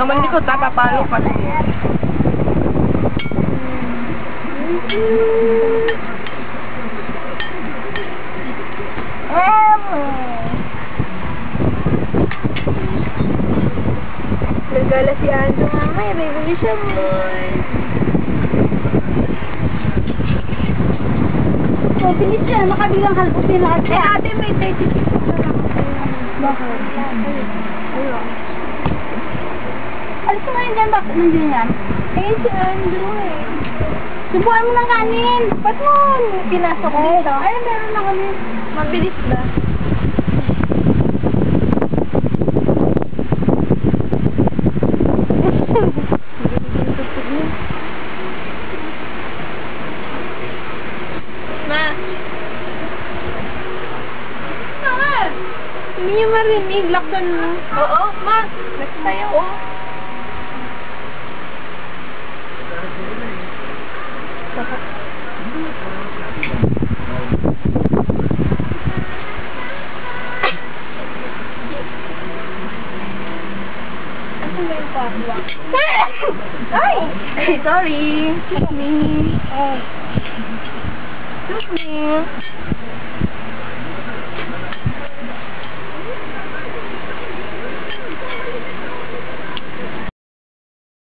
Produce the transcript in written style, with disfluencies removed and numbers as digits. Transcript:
Naman likod, papapalo ka na. Nagala si Ando mamaya, may bili siya boy. Oh, bilis siya, makabilang halpusin lahat siya. Ate, may 36 na lang. Bakit? Ayun. Alis mo ngayon dyan, bakit nandiyan yan? Eh, si Ando eh. Subuhan mo ng kanin. Ba't mo pinasok dito? Ay, meron na kami. Mabilis ba? Ma! Ma! Hindi niyo marinig. Lakdan mo. Oo, ma! Nagsayo. Oo. Ay! Sorry. Excuse me. Excuse me.